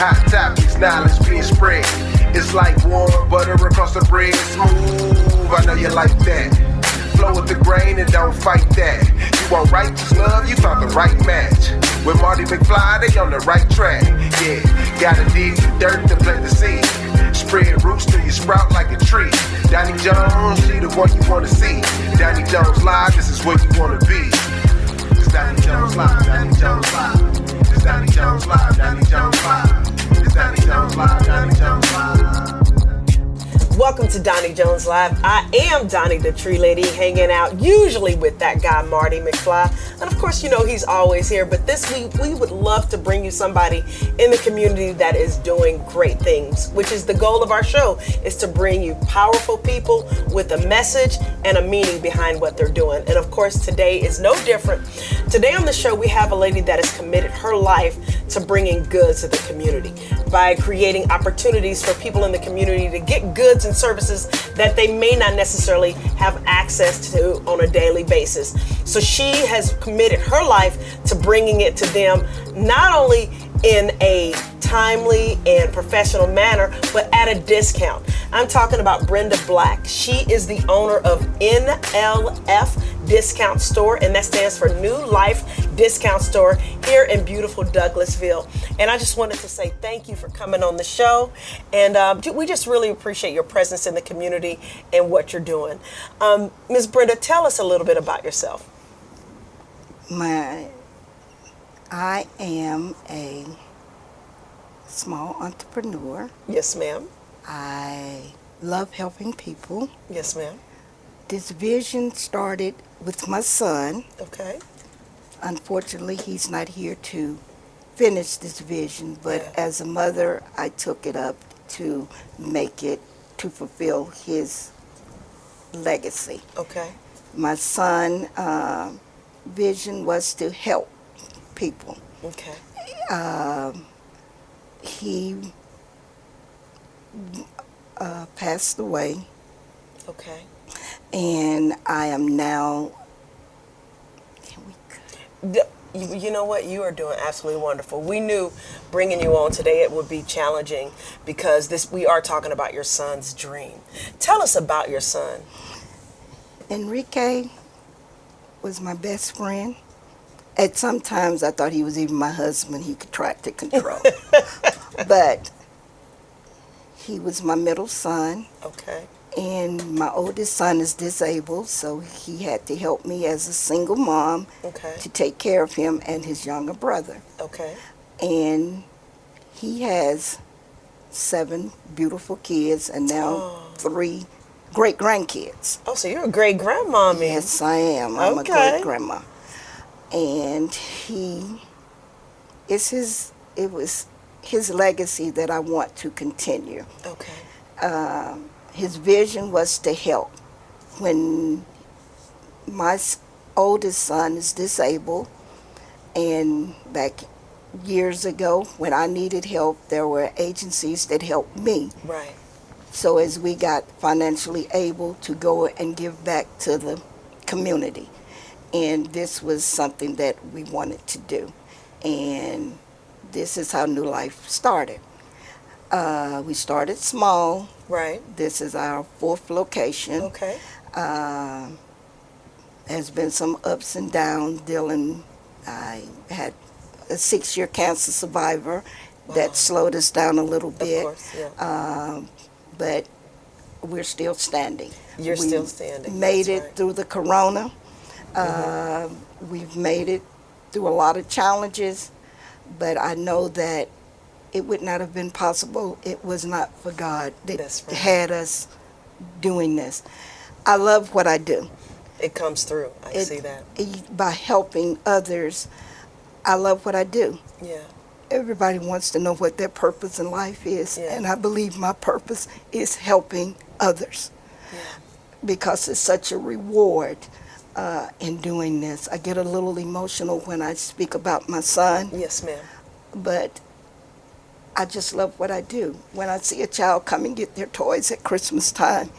Hot topics, knowledge being spread. It's like warm butter across the bread. Smooth, I know you like that. Flow with the grain and don't fight that. You want righteous love, you found the right match. With Marty McFly, they on the right track. Yeah, gotta dig the dirt to plant the seed. Spread roots till you sprout like a tree. Doni Jones, she the one you wanna see. Doni Jones live, this is where you wanna be. It's Doni Jones live, Doni Jones live. It's Doni Jones live, Doni Jones live. It's Doni Jones live, Doni Jones live. Welcome to Doni Jones Live. I am Donnie the Tree Lady, hanging out usually with that guy Marty McFly. And of course, you know he's always here, but this week we would love to bring you somebody in the community that is doing great things, which is the goal of our show, is to bring you powerful people with a message and a meaning behind what they're doing. And of course, today is no different. Today on the show, we have a lady that has committed her life to bringing goods to the community by creating opportunities for people in the community to get goods and services that they may not necessarily have access to on a daily basis. So she has committed her life to bringing it to them, not only in a timely and professional manner, but at a discount. I'm talking about Brenda Black. She is the owner of NLF Discount Store, and that stands for New Life Discount Store here in beautiful Douglasville. And I just wanted to say thank you for coming on the show, and we just really appreciate your presence in the community and what you're doing. Ms. Brenda, tell us a little bit about yourself. I am a small entrepreneur. Yes, ma'am. I love helping people. Yes, ma'am. This vision started with my son. Okay. Unfortunately, he's not here to finish this vision, but as a mother, I took it up to make it, to fulfill his legacy. Okay. My son' vision was to help people. Okay. He passed away. Okay. And I am now. You know what? You are doing absolutely wonderful. We knew bringing you on today it would be challenging because we are talking about your son's dream. Tell us about your son. Enrique was my best friend. At some times I thought he was even my husband. He could try to control. But he was my middle son. Okay. And my oldest son is disabled, so he had to help me as a single mom to take care of him and his younger brother. Okay. And he has 7 beautiful kids and now 3 great-grandkids. Oh, so you're a great-grandmommy. Yes, I am. I'm a great-grandma. And it was his legacy that I want to continue. Okay. His vision was to help. When my oldest son is disabled, and back years ago when I needed help, there were agencies that helped me. Right. So as we got financially able to go and give back to the community. And this was something that we wanted to do. And this is how New Life started. We started small. Right. This is our 4th location. Okay. There's been some ups and downs. I had a 6-year cancer survivor that slowed us down a little bit. Of course, yeah. But we're still standing. You're still standing. Made it through the corona. We've made it through a lot of challenges, but I know that it would not have been possible. It was not for God that had us doing this. I love what I do. It comes through. I see that. By helping others, I love what I do. Yeah. Everybody wants to know what their purpose in life is, and I believe my purpose is helping others because it's such a reward in doing this. I get a little emotional when I speak about my son. Yes, ma'am. But I just love what I do. When I see a child come and get their toys at Christmas time,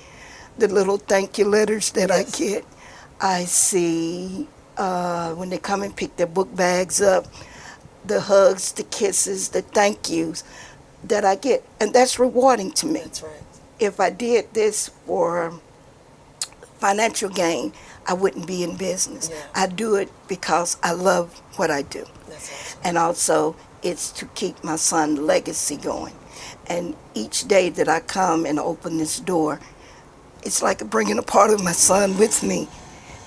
the little thank you letters that I get, I see when they come and pick their book bags up, the hugs, the kisses, the thank yous. that I get, and that's rewarding to me. That's right. If I did this for financial gain, I wouldn't be in business. Yeah. I do it because I love what I do. That's awesome. And also, it's to keep my son's legacy going. And each day that I come and open this door, it's like bringing a part of my son with me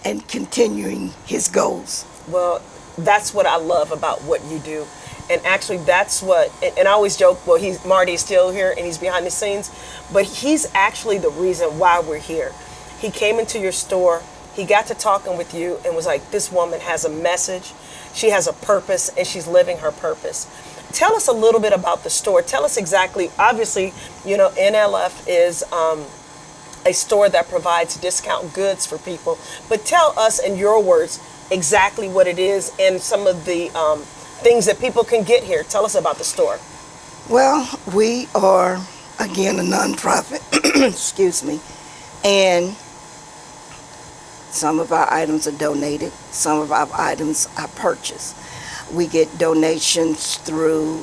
and continuing his goals. Well, that's what I love about what you do. And actually, that's what, and I always joke, well, Marty's still here and he's behind the scenes, but he's actually the reason why we're here. He came into your store, he got to talking with you and was like, this woman has a message, she has a purpose, and she's living her purpose. Tell us a little bit about the store. Tell us exactly, obviously, you know, NLF is a store that provides discount goods for people, but tell us in your words exactly what it is and some of the things that people can get here. Tell us about the store. Well, we are, again, a nonprofit, excuse me, and some of our items are donated, some of our items are purchased. We get donations through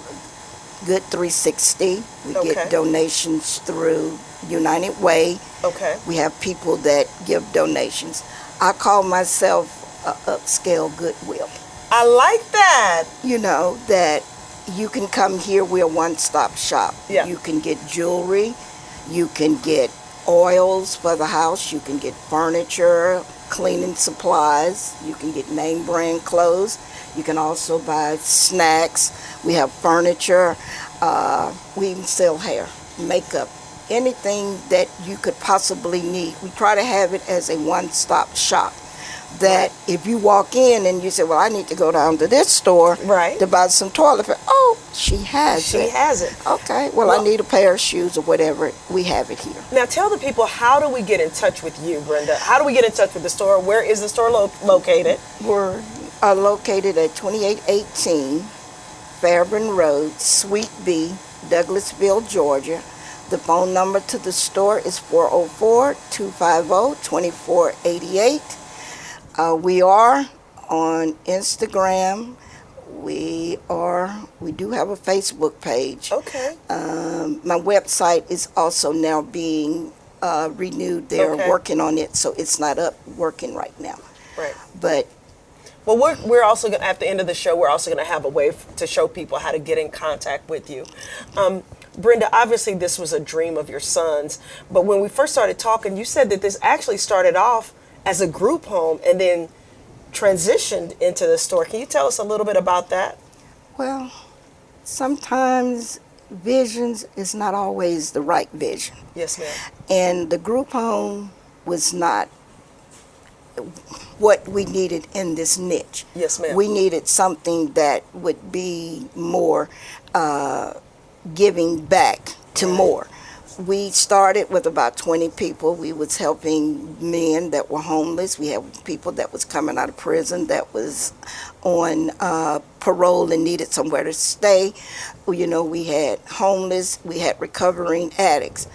Good 360. We get donations through United Way. Okay. We have people that give donations. I call myself a upscale Goodwill. I like that. You know, that you can come here, we're a one-stop shop. Yeah. You can get jewelry, you can get oils for the house, you can get furniture, cleaning supplies, you can get name brand clothes, you can also buy snacks, we have furniture, we even sell hair, makeup, anything that you could possibly need. We try to have it as a one-stop shop. That if you walk in and you say, well, I need to go down to this store to buy some toilet paper. Oh, she has it. She has it. Okay, well, I need a pair of shoes or whatever. We have it here. Now tell the people, how do we get in touch with you, Brenda? How do we get in touch with the store? Where is the store located? We're located at 2818 Fairburn Road, Suite B, Douglasville, Georgia. The phone number to the store is 404-250-2488. We are on Instagram. We do have a Facebook page. Okay. My website is also now being renewed. They're working on it, so it's not up working right now. Right. But well, we're also going to, at the end of the show, we're also going to have a way to show people how to get in contact with you. Brenda, obviously this was a dream of your son's, but when we first started talking, you said that this actually started off as a group home and then transitioned into the store. Can you tell us a little bit about that? Well, sometimes visions is not always the right vision. Yes, ma'am. And the group home was not what we needed in this niche. Yes, ma'am. We needed something that would be more giving back to more. We started with about 20 people. We was helping men that were homeless. We had people that was coming out of prison that was on parole and needed somewhere to stay. You know, we had homeless, we had recovering addicts.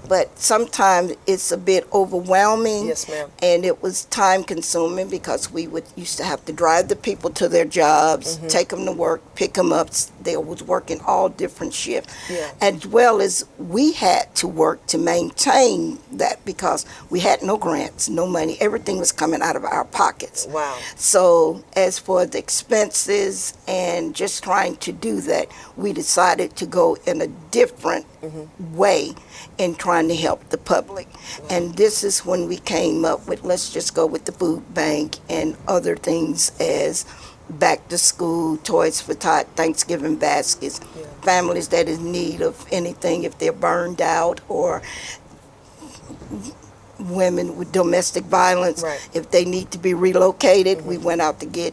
But sometimes it's a bit overwhelming. Yes, ma'am. And it was time consuming because we used to have to drive the people to their jobs, take them to work, pick them up. They was working all different shifts. Yeah. As well as we had to work to maintain that because we had no grants, no money. Everything was coming out of our pockets. Wow. So as for the expenses and just trying to do that, we decided to go in a different way in trying to help the public. And this is when we came up with, let's just go with the food bank and other things as back to school, Toys for Tot, Thanksgiving baskets, families that is in need of anything if they're burned out, or women with domestic violence, if they need to be relocated. We went out to get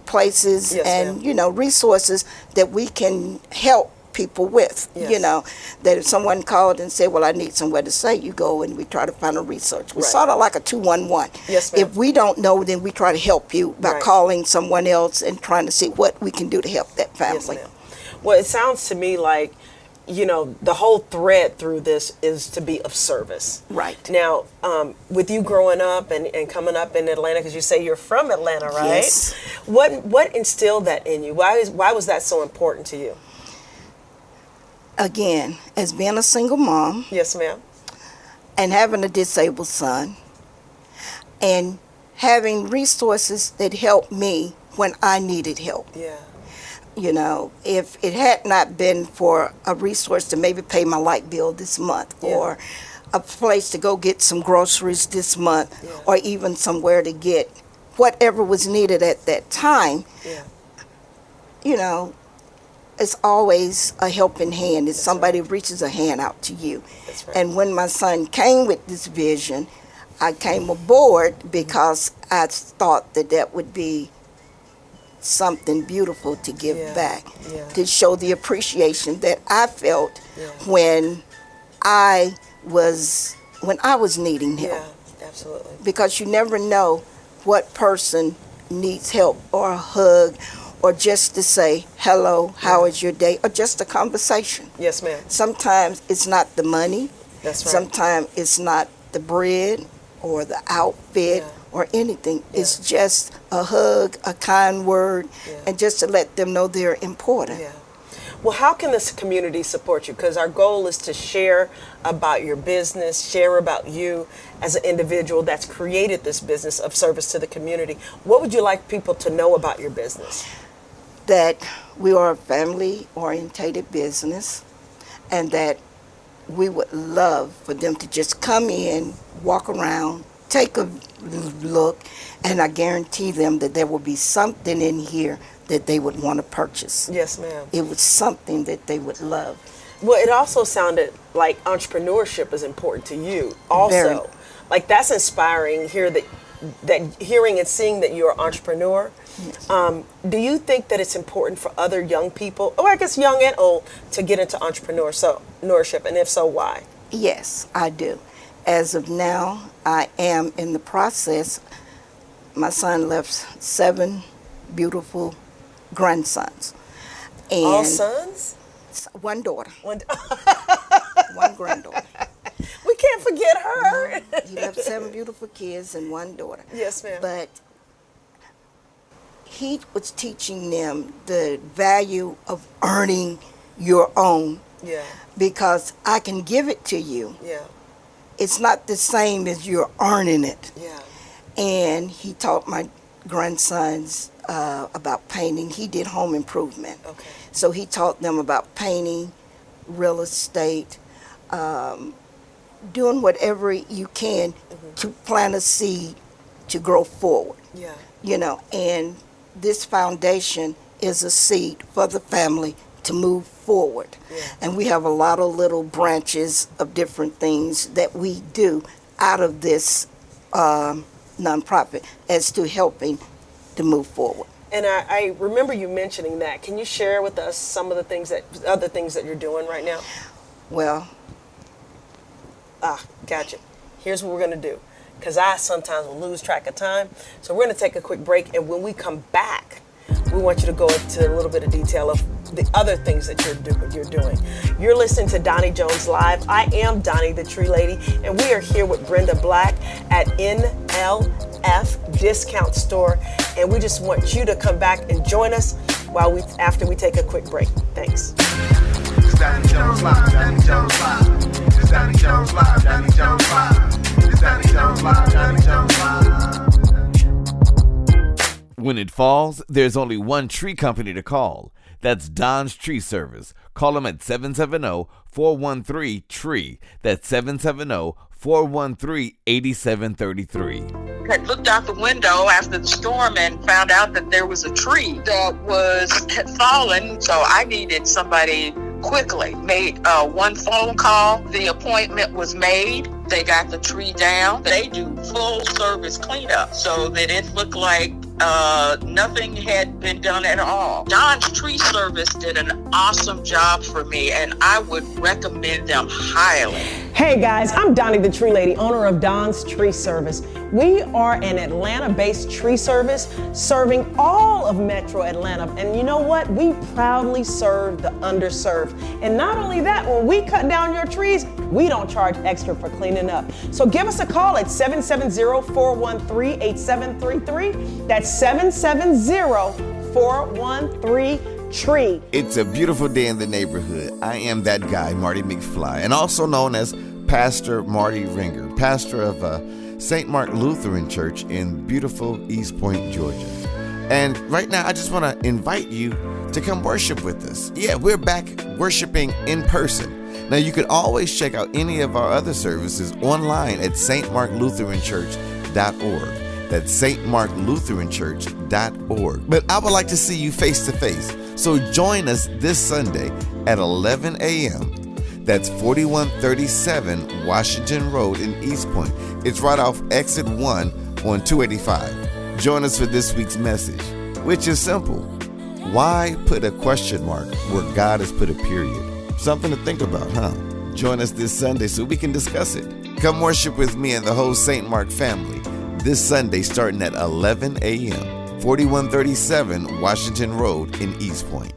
places and, you know, resources that we can help people with, you know, that if someone called and said, well, I need somewhere to stay, you go and we try to find a research. We're sort of like a 211. Yes, ma'am. If we don't know, then we try to help you by calling someone else and trying to see what we can do to help that family. Yes, ma'am. Well, it sounds to me like, you know, the whole thread through this is to be of service. Right. Now, with you growing up and coming up in Atlanta, because you say you're from Atlanta, right? Yes. What instilled that in you? Why was that so important to you? again, as being a single mom Yes, ma'am. and having a disabled son and having resources that helped me when I needed help. Yeah. You know, if it had not been for a resource to maybe pay my light bill this month, Yeah. or a place to go get some groceries this month, Yeah. or even somewhere to get whatever was needed at that time, Yeah. you know, it's always a helping hand. It's somebody reaches a hand out to you. That's right. And when my son came with this vision, I came aboard because I thought that that would be something beautiful to give Yeah, back, yeah. to show the appreciation that I felt Yeah. when I was needing help. Yeah, absolutely. Because you never know what person needs help, or a hug, or just to say hello, how is your day, or just a conversation. Yes, ma'am. Sometimes it's not the money. That's right. Sometimes it's not the bread or the outfit Yeah. or anything. Yeah. It's just a hug, a kind word, Yeah. and just to let them know they're important. Yeah. Well, how can this community support you? Because our goal is to share about your business, share about you as an individual that's created this business of service to the community. What would you like people to know about your business? That we are a family-orientated business, and that we would love for them to just come in, walk around, take a look, and I guarantee them that there will be something in here that they would want to purchase. Yes, ma'am. It was something that they would love. Well, it also sounded like entrepreneurship is important to you also. Very. Like that's inspiring here that hearing and seeing that you're an entrepreneur. Yes. Do you think that it's important for other young people, or I guess young and old, to get into entrepreneurship, and if so, why? Yes, I do. As of now, I am in the process. My son left 7 beautiful grandsons. And All sons? 1 daughter, One- 1 granddaughter. we can't forget her. He left 7 beautiful kids and 1 daughter. Yes, ma'am. But he was teaching them the value of earning your own, Yeah, because I can give it to you. yeah, It's not the same as you're earning it. yeah. And he taught my grandsons about painting. He did home improvement. Okay. So he taught them about painting, real estate, doing whatever you can to plant a seed to grow forward. Yeah. You know, and this foundation is a seed for the family to move forward. Yeah. And we have a lot of little branches of different things that we do out of this nonprofit as to helping to move forward. And I remember you mentioning that. Can you share with us some of the other things that you're doing right now? Well, Gotcha. Here's what we're going to do, because I sometimes will lose track of time. So we're going to take a quick break, and when we come back, we want you to go into a little bit of detail of the other things that you're doing. You're listening to Doni Jones Live. I am Doni the Tree Lady, and we are here with Brenda Black at NLF Discount Store, and we just want you to come back and join us after we take a quick break. Thanks. It's Doni Jones Live, Doni Jones Live. It's Doni Jones Live, Doni Jones Live. It's Doni Jones Live, Doni Jones Live. When it falls, there's only one tree company to call. That's Don's Tree Service. Call them at 770-413-TREE. That's 770-413-8733. I looked out the window after the storm and found out that there was a tree that had fallen, so I needed somebody quickly. Made one phone call. The appointment was made. They got the tree down. They do full service cleanup so that it looked like nothing had been done at all. Don's Tree Service did an awesome job for me, and I would recommend them highly. Hey guys, I'm Doni the Tree Lady, owner of Don's Tree Service. We are an Atlanta-based tree service serving all of Metro Atlanta. And you know what? We proudly serve the underserved. And not only that, when we cut down your trees, we don't charge extra for cleaning up. So give us a call at 770-413-8733. That's 770-413-8733. Tree. It's a beautiful day in the neighborhood. I am that guy, Marty McFly, and also known as Pastor Marty Ringer, pastor of St. Mark Lutheran Church in beautiful East Point, Georgia. And right now, I just want to invite you to come worship with us. Yeah, we're back worshiping in person. Now, you can always check out any of our other services online at stmarklutheranchurch.org. That's stmarklutheranchurch.org. But I would like to see you face to face. So join us this Sunday at 11 a.m. That's 4137 Washington Road in East Point. It's right off exit 1 on 285. Join us for this week's message, which is simple. Why put a question mark where God has put a period? Something to think about, huh? Join us this Sunday so we can discuss it. Come worship with me and the whole St. Mark family this Sunday starting at 11 a.m., 4137 Washington Road in East Point.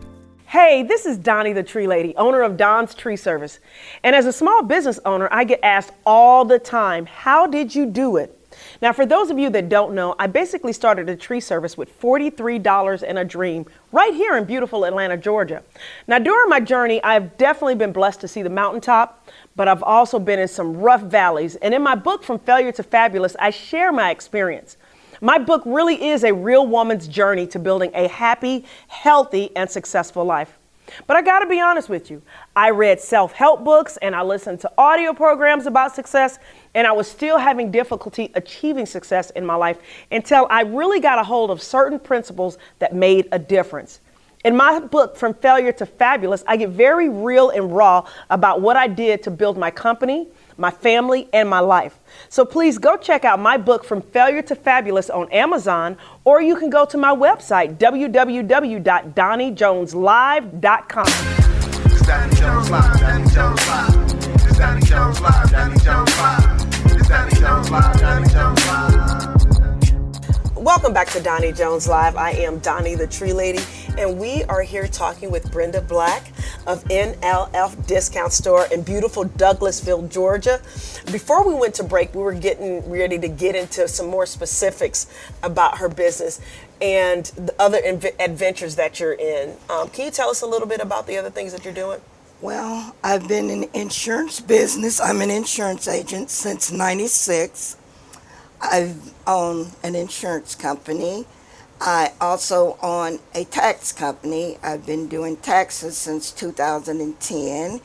Hey, this is Doni the Tree Lady, owner of Don's Tree Service. And as a small business owner, I get asked all the time, how did you do it? Now, for those of you that don't know, I basically started a tree service with $43 and a dream right here in beautiful Atlanta, Georgia. Now, during my journey, I've definitely been blessed to see the mountaintop, but I've also been in some rough valleys. And in my book, From Failure to Fabulous, I share my experience. My book really is a real woman's journey to building a happy, healthy, and successful life. But I gotta be honest with you. I read self-help books and I listened to audio programs about success, and I was still having difficulty achieving success in my life until I really got a hold of certain principles that made a difference. In my book, From Failure to Fabulous, I get very real and raw about what I did to build my company, my family, and my life. So please go check out my book, From Failure to Fabulous, on Amazon, or you can go to my website, www.DoniJonesLive.com. It's Doni Jones Live, Doni Jones Live. It's Doni Jones Live, Doni Jones Live. It's Doni Jones Live, Doni Jones Live. Welcome back to Doni Jones Live. I am Doni the Tree Lady, and we are here talking with Brenda Black of NLF Discount Store in beautiful Douglasville, Georgia. Before we went to break, we were getting ready to get into some more specifics about her business and the other adventures that you're in. Can you tell us a little bit about the other things that you're doing? Well, I've been in the insurance business. I'm an insurance agent since '96. I've owned an insurance company. I also own a tax company. I've been doing taxes since 2010.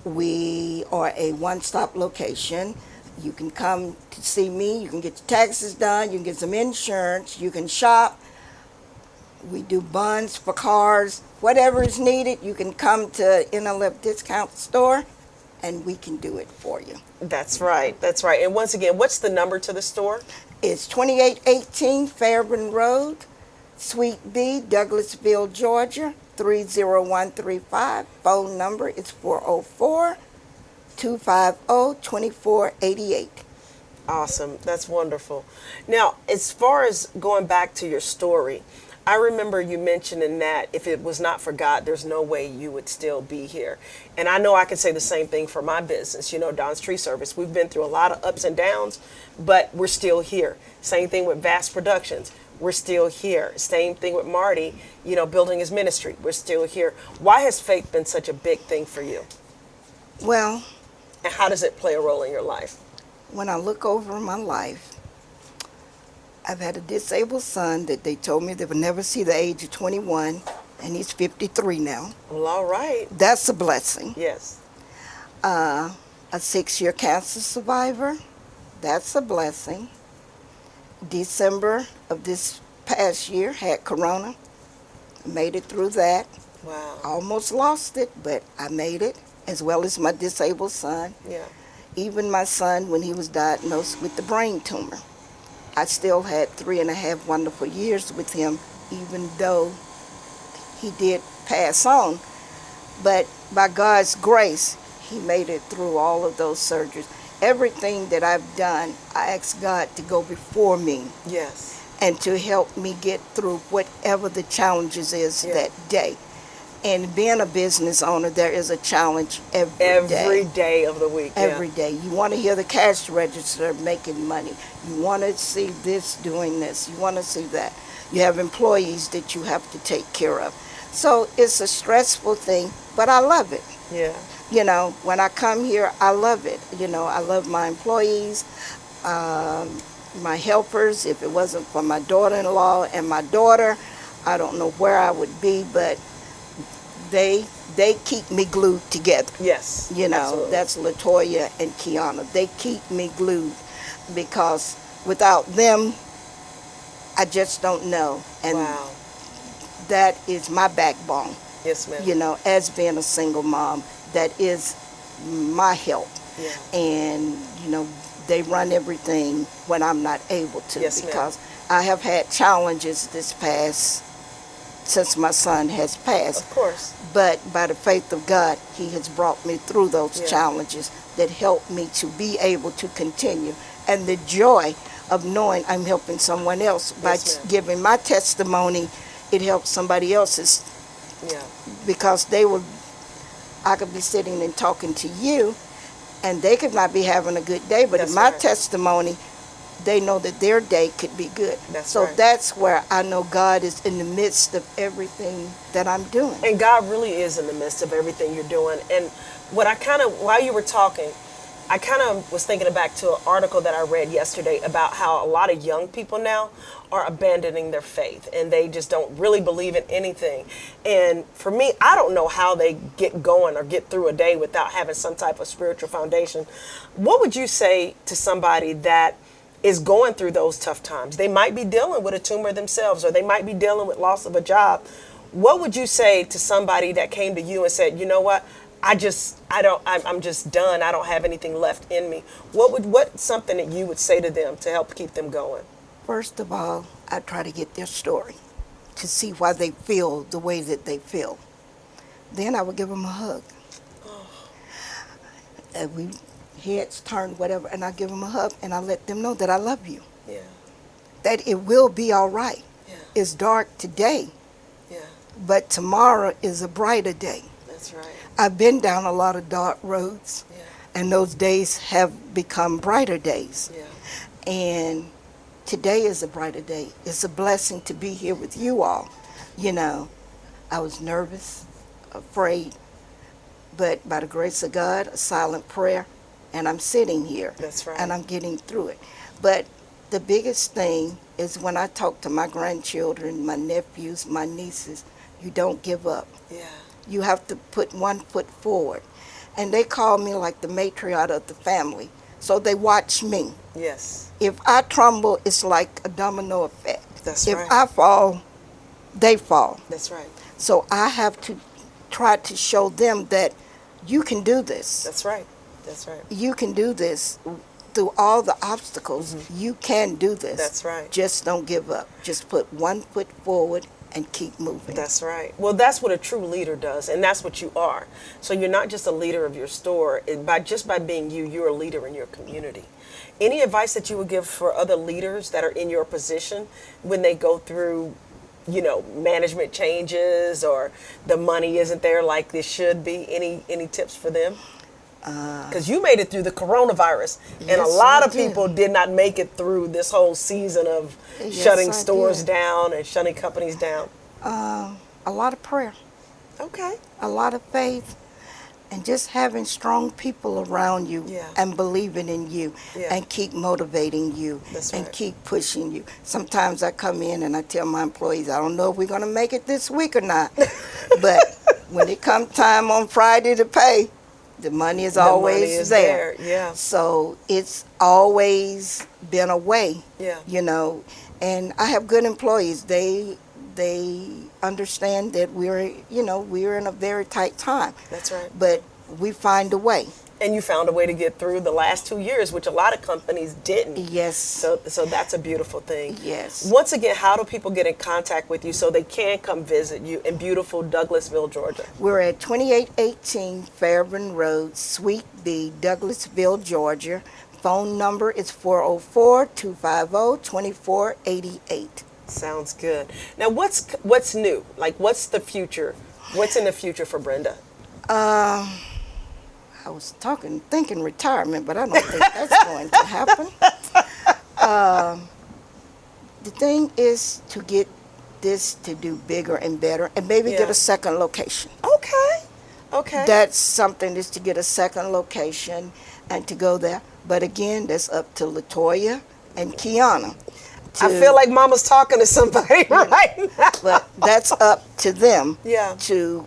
We are a one-stop location. You can come to see me. You can get your taxes done. You can get some insurance. You can shop. We do bonds for cars. Whatever is needed, you can come to NLF Discount Store, and we can do it for you. That's right. That's right. And once again, what's the number to the store? It's 2818 Fairburn Road, Suite B, Douglasville, Georgia, 30135. Phone number is 404-250-2488. Awesome. That's wonderful. Now, as far as going back to your story, I remember you mentioning that if it was not for God, there's no way you would still be here. And I know I can say the same thing for my business, Don's Tree Service. We've been through a lot of ups and downs, but we're still here. Same thing with Vast Productions. We're still here. Same thing with Marty, building his ministry. We're still here. Why has faith been such a big thing for you? Well, and how does it play a role in your life? When I look over my life, I've had a disabled son that they told me they would never see the age of 21, and he's 53 now. Well, all right. That's a blessing. Yes. A 6-year cancer survivor. That's a blessing. December of this past year, had corona. Made it through that. Wow. Almost lost it, but I made it, as well as my disabled son. Yeah. Even my son, when he was diagnosed with the brain tumor, I still had 3.5 wonderful years with him, even though he did pass on. But by God's grace, he made it through all of those surgeries. Everything that I've done, I ask God to go before me. Yes. And to help me get through whatever the challenges is that day. And being a business owner, there is a challenge every day. Every day of the week. Every day. You want to hear the cash register making money. You want to see this doing this. You want to see that. You have employees that you have to take care of. So it's a stressful thing, but I love it. Yeah. You know, when I come here, I love it. You know, I love my employees, my helpers. If it wasn't for my daughter-in-law and my daughter, I don't know where I would be, but they keep me glued together. Yes. You know, absolutely. that's Latoya and Kiana. They keep me glued because without them, I just don't know. And Wow. that is my backbone. Yes, ma'am. You know, as being a single mom, that is my help. Yeah. And, you know, they run everything when I'm not able to. Yes, ma'am. Because I have had challenges since my son has passed. Of course. But by the faith of God, he has brought me through those Yeah. challenges that helped me to be able to continue. And the joy of knowing I'm helping someone else by Yes, ma'am. giving my testimony, it helps somebody else's, Yeah. because I could be sitting and talking to you and they could not be having a good day, but That's in my right. testimony, they know that their day could be good. That's so right. that's where I know God is in the midst of everything that I'm doing. And God really is in the midst of everything you're doing. And what while you were talking, I kind of was thinking back to an article that I read yesterday about how a lot of young people now are abandoning their faith and they just don't really believe in anything. And for me, I don't know how they get going or get through a day without having some type of spiritual foundation. What would you say to somebody that is going through those tough times? They might be dealing with a tumor themselves, or they might be dealing with loss of a job. What would you say to somebody that came to you and said, you know what, I'm just done. I don't have anything left in me. What's something that you would say to them to help keep them going? First of all, I try to get their story to see why they feel the way that they feel. Then I would give them a hug. And we heads turn, whatever, and I give them a hug and I let them know that I love you. Yeah. That it will be all right. Yeah. It's dark today, Yeah. but tomorrow is a brighter day. That's right. I've been down a lot of dark roads, Yeah. and those days have become brighter days. Yeah. And today is a brighter day. It's a blessing to be here with you all. You know, I was nervous, afraid, but by the grace of God, a silent prayer, and I'm sitting here. That's right. And I'm getting through it. But the biggest thing is when I talk to my grandchildren, my nephews, my nieces, you don't give up. Yeah. You have to put one foot forward. And they call me like the matriarch of the family. So they watch me. Yes. If I tremble, it's like a domino effect. That's if right. I fall, they fall. That's right. So I have to try to show them that you can do this. That's right. That's right. You can do this through all the obstacles. You can do this. That's right. Just don't give up. Just put one foot forward and keep moving. That's right. Well, that's what a true leader does, and that's what you are. So you're not just a leader of your store. By being you, you're a leader in your community. Any advice that you would give for other leaders that are in your position when they go through, management changes or the money isn't there like it should be? Any tips for them? Because you made it through the coronavirus, and Yes, a lot I of did. people did not make it through this whole season of Yes, shutting I stores did. down and shutting companies down. A lot of prayer, Okay. a lot of faith, and just having strong people around you Yeah. and believing in you Yeah. and keep motivating you That's and right. keep pushing you. Sometimes I come in and I tell my employees, I don't know if we're going to make it this week or not. But when it comes time on Friday to pay, the money is The money always is there. Yeah. So it's always been a way, Yeah. And I have good employees. They understand that we're in a very tight time, That's right. but we find a way. And you found a way to get through the last 2 years, which a lot of companies didn't. Yes. So that's a beautiful thing. Yes. Once again, how do people get in contact with you so they can come visit you in beautiful Douglasville, Georgia? We're at 2818 Fairburn Road, Suite B, Douglasville, Georgia. Phone number is 404-250-2488. Sounds good. Now, what's new? Like, what's the future? What's in the future for Brenda? I was thinking retirement, but I don't think that's going to happen. The thing is to get this to do bigger and better, and maybe get a second location. Okay. That's something, is to get a second location and to go there. But again, that's up to Latoya and Kiana. I feel like Mama's talking to somebody right now. But that's up to them Yeah. to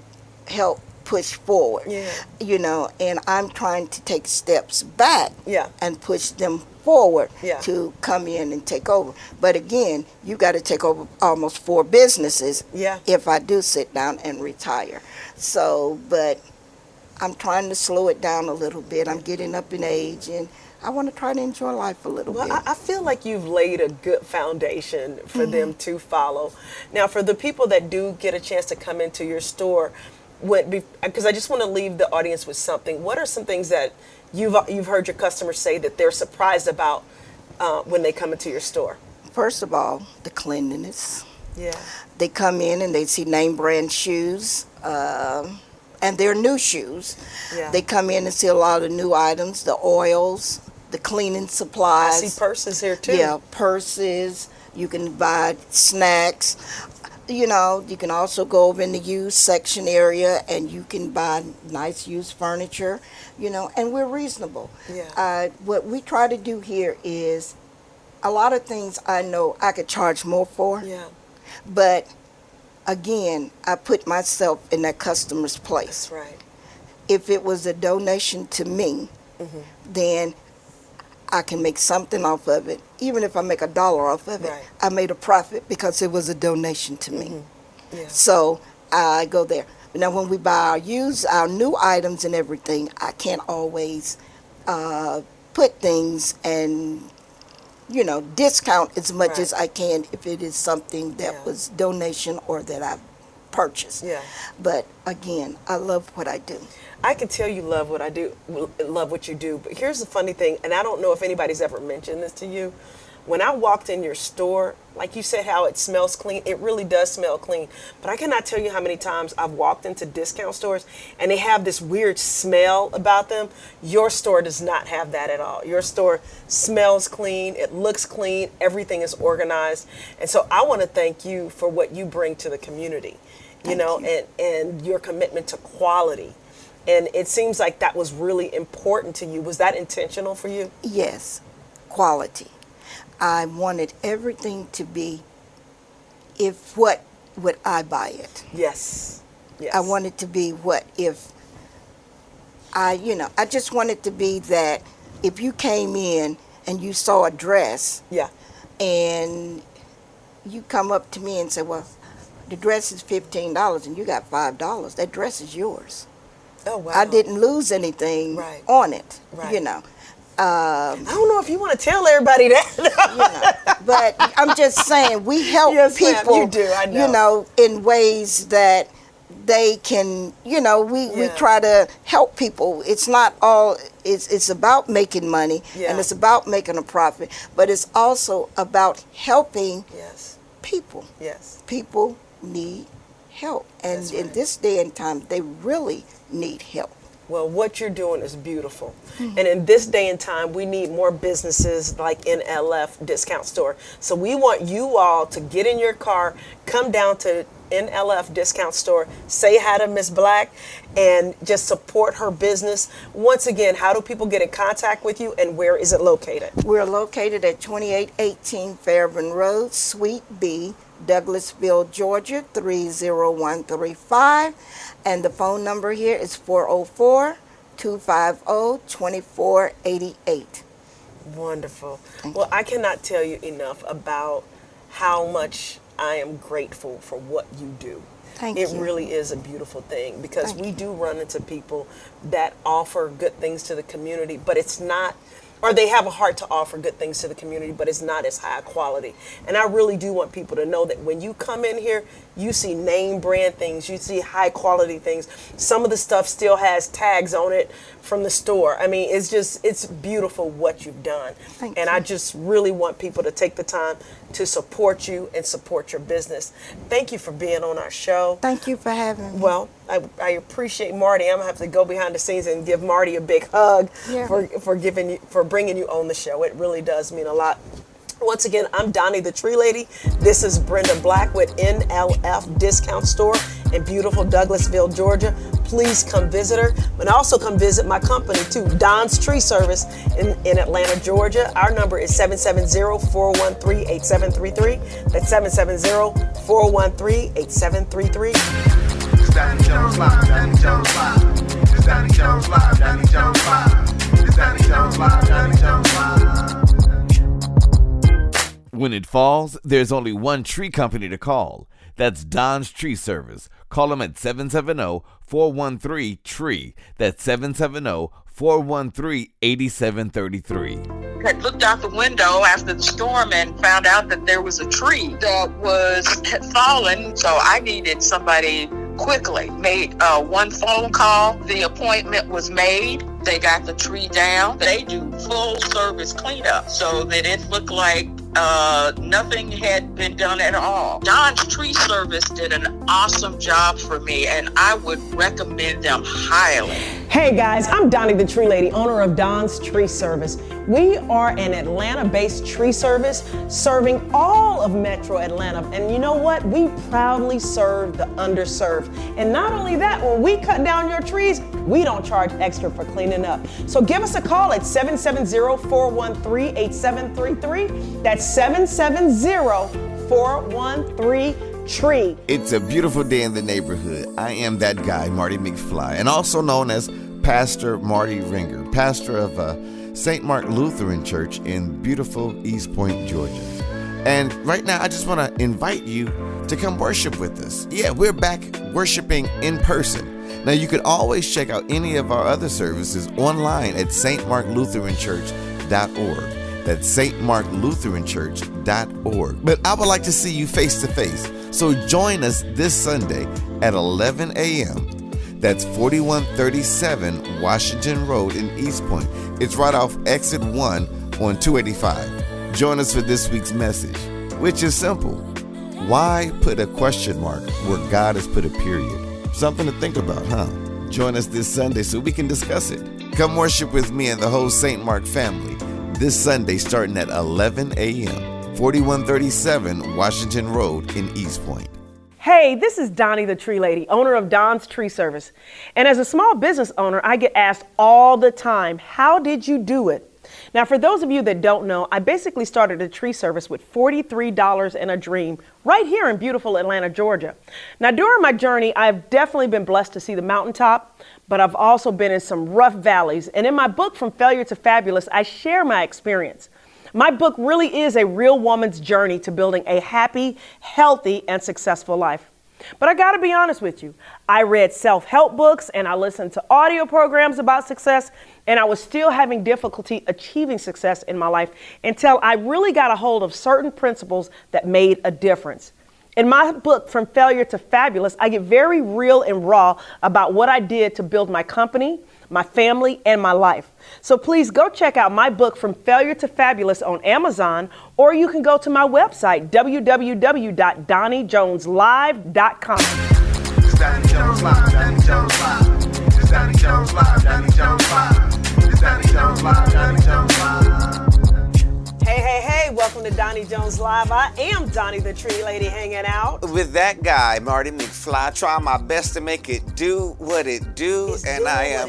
help push forward. Yeah. You know, and I'm trying to take steps back Yeah. and push them forward Yeah. to come in and take over. But again, you got to take over almost 4 businesses Yeah. if I do sit down and retire. So, but I'm trying to slow it down a little bit. I'm getting up in age, and I want to try to enjoy life a little bit. Well, I feel like you've laid a good foundation for them to follow. Now, for the people that do get a chance to come into your store, because I just want to leave the audience with something. What are some things that you've heard your customers say that they're surprised about when they come into your store? First of all, the cleanliness. Yeah. They come in and they see name brand shoes, and they're new shoes. Yeah. They come in and see a lot of new items, the oils, the cleaning I supplies. see purses here too. Yeah, purses. You can buy snacks. You know, you can also go over in the used section area and you can buy nice used furniture, you know, and we're reasonable. Yeah. What we try to do here is, a lot of things I know I could charge more for, Yeah. but again, I put myself in that customer's place. That's right. If it was a donation to me, then I can make something off of it. Even if I make $1 off of it, Right. I made a profit because it was a donation to me. Yeah. So I go there. Now, when we buy our new items and everything, I can't always put things and, you know, discount as much Right. as I can if it is something that Yeah. was donation or that I purchased. Yeah. But again, I love what I do. I can tell you love what I do, love what you do. But here's the funny thing, and I don't know if anybody's ever mentioned this to you. When I walked in your store, like you said, how it smells clean, it really does smell clean. But I cannot tell you how many times I've walked into discount stores and they have this weird smell about them. Your store does not have that at all. Your store smells clean, it looks clean, everything is organized. And so I want to thank you for what you bring to the community, you know, and your commitment to quality. And it seems like that was really important to you. Was that intentional for you? Yes, quality. I wanted everything to be, if what would I buy it? Yes. Yes. I wanted to be what if I just wanted to be that if you came in and you saw a dress Yeah. and you come up to me and say, well, the dress is $15 and you got $5, that dress is yours. Oh, wow. I didn't lose anything Right. on it, Right. you know. I don't know if you want to tell everybody that. You know, but I'm just saying, we help Yes, ma'am, people, you do, I know. you know, in ways that they can, you know, we Yeah. try to help people. It's not all, it's about making money Yeah. and it's about making a profit, but it's also about helping Yes. people. Yes. People need help. And That's in right. this day and time, they really need help. Well, what you're doing is beautiful. And in this day and time, we need more businesses like NLF Discount Store. So we want you all to get in your car, come down to NLF Discount Store, say hi to Miss Black, and just support her business. Once again, how do people get in contact with you and where is it located? We're located at 2818 Fairburn Road, Suite B, Douglasville, Georgia, 30135. And the phone number here is 404-250-2488. Wonderful. Well, I cannot tell you enough about how much I am grateful for what you do. Thank It you. really is a beautiful thing because Thank we you. do run into people that offer good things to the community, but it's not, or they have a heart to offer good things to the community, but it's not as high quality. And I really do want people to know that when you come in here, you see name brand things, you see high quality things. Some of the stuff still has tags on it from the store. I mean, it's beautiful what you've done. Thank and you. I just really want people to take the time to support you and support your business. Thank you for being on our show. Thank you for having me. Well, I appreciate Marty. I'm gonna have to go behind the scenes and give Marty a big hug Yeah. for bringing you on the show. It really does mean a lot. Once again, I'm Donnie the Tree Lady. This is Brenda Black with NLF Discount Store in beautiful Douglasville, Georgia. Please come visit her, but also come visit my company too, Don's Tree Service in Atlanta, Georgia. Our number is 770-413-8733. That's 770-413-8733. It's Doni Jones Live, Doni Jones Live. It's Doni Jones Live, Doni Jones Live. It's Doni Jones Live, Doni Jones Live. When it falls, there's only one tree company to call. That's Don's Tree Service. Call them at 770-413-TREE. That's 770-413-8733. Had looked out the window after the storm and found out that there was a tree that had fallen. So I needed somebody quickly. Made one phone call. The appointment was made. They got the tree down. They do full service cleanup, so that it looked like nothing had been done at all. Don's Tree Service did an awesome job for me, and I would recommend them highly. Hey guys, I'm Donnie the Tree Lady, owner of Don's Tree Service. We are an Atlanta-based tree service serving all of Metro Atlanta. And you know what? We proudly serve the underserved. And not only that, when we cut down your trees, we don't charge extra for cleaning up. So give us a call at 770-413-8733. That's 770-413-TREE. It's a beautiful day in the neighborhood. I am that guy, Marty McFly, and also known as Pastor Marty Ringer, pastor of St. Mark Lutheran Church in beautiful East Point, Georgia. And right now, I just want to invite you to come worship with us. Yeah, we're back worshiping in person. Now, you can always check out any of our other services online at stmarklutheranchurch.org. That's stmarklutheranchurch.org. But I would like to see you face to face. So join us this Sunday at 11 a.m. That's 4137 Washington Road in East Point. It's right off exit 1 on 285. Join us for this week's message, which is simple. Why put a question mark where God has put a period? Something to think about, huh? Join us this Sunday so we can discuss it. Come worship with me and the whole St. Mark family this Sunday starting at 11 a.m., 4137 Washington Road in East Point. Hey, this is Donnie the Tree Lady, owner of Don's Tree Service. And as a small business owner, I get asked all the time, how did you do it? Now, for those of you that don't know, I basically started a tree service with $43 and a dream right here in beautiful Atlanta, Georgia. Now, during my journey, I've definitely been blessed to see the mountaintop, but I've also been in some rough valleys. And in my book, From Failure to Fabulous, I share my experience. My book really is a real woman's journey to building a happy, healthy, and successful life. But I gotta be honest with you. I read self-help books and I listened to audio programs about success, and I was still having difficulty achieving success in my life until I really got a hold of certain principles that made a difference. In my book, From Failure to Fabulous, I get very real and raw about what I did to build my company, my family, and my life. So please go check out my book, From Failure to Fabulous, on Amazon, or you can go to my website, www.DonnieJonesLive.com. It's Doni Jones Live, Doni Jones Live. It's Doni Jones Live, Doni Jones Live. It's Doni Jones Live, Doni Jones Live. Hey, welcome to Doni Jones Live. I am Donnie the Tree Lady hanging out. With that guy, Marty McFly, trying my best to make it do what it do. I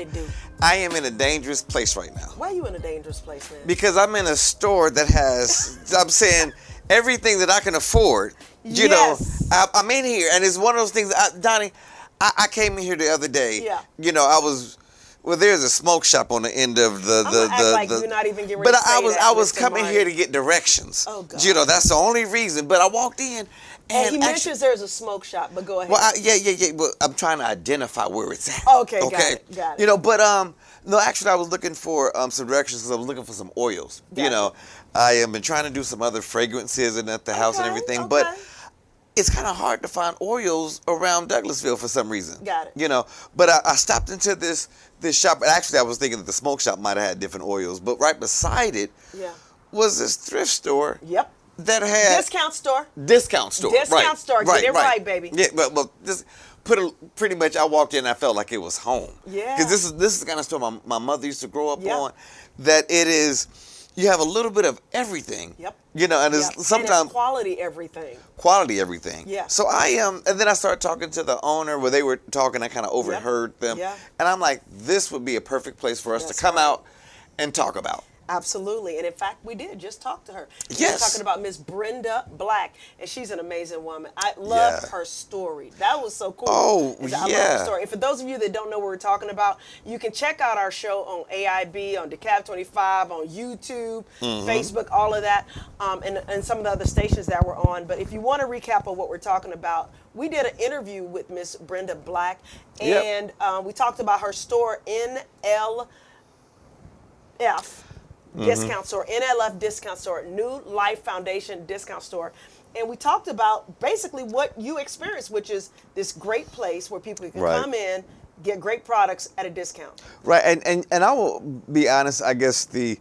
am in a dangerous place right now. Why are you in a dangerous place, man? Because I'm in a store that has, I'm saying, everything that I can afford. You know, I'm in here, and it's one of those things, Donnie, I came in here the other day. Yeah. You know, there's a smoke shop on the end of the you're not even getting ready but to say I was coming here to get directions. Oh, God. You know, that's the only reason. But I walked in, and he mentions there's a smoke shop, but go ahead. Well, yeah. Well, I'm trying to identify where it's at. Okay. Got it. You know, but no, actually, I was looking for some directions because I was looking for some oils. Got you know, I have been trying to do some other fragrances and at the house and everything, but it's kind of hard to find oils around Douglasville for some reason. Got it. You know, but I stopped into this shop. And actually, I was thinking that the smoke shop might have had different oils, but right beside it was this thrift store. Yep. That had discount store. Discount store. Get it right, baby. Yeah, well, this pretty much. I walked in, and I felt like it was home. Yeah. Because this is the kind of store my mother used to grow up on. That it is. you have a little bit of everything. Yep. You know, and it's Yep. sometimes And it's quality everything. quality everything. Yeah. So I am, and then I started talking to the owner where they were talking. I kind of overheard them, Yeah. and I'm like, this would be a perfect place for us That's to come right. out and talk about. Absolutely. And in fact, we did just talk to her. We Yes. were talking about Miss Brenda Black, and she's an amazing woman. I loved Yeah. her story. That was so cool. Oh, I love yeah. her story. And for those of you that don't know what we're talking about, you can check out our show on AIB, on DeKalb 25, on YouTube, Mm-hmm. Facebook, all of that, and some of the other stations that we're on. But if you want a recap of what we're talking about, we did an interview with Miss Brenda Black, Yep. and we talked about her store, NLF. Discount store, NLF discount store, New Life Foundation discount store. And we talked about basically what you experienced, which is this great place where people can Right. come in, get great products at a discount. Right, and I will be honest. I guess a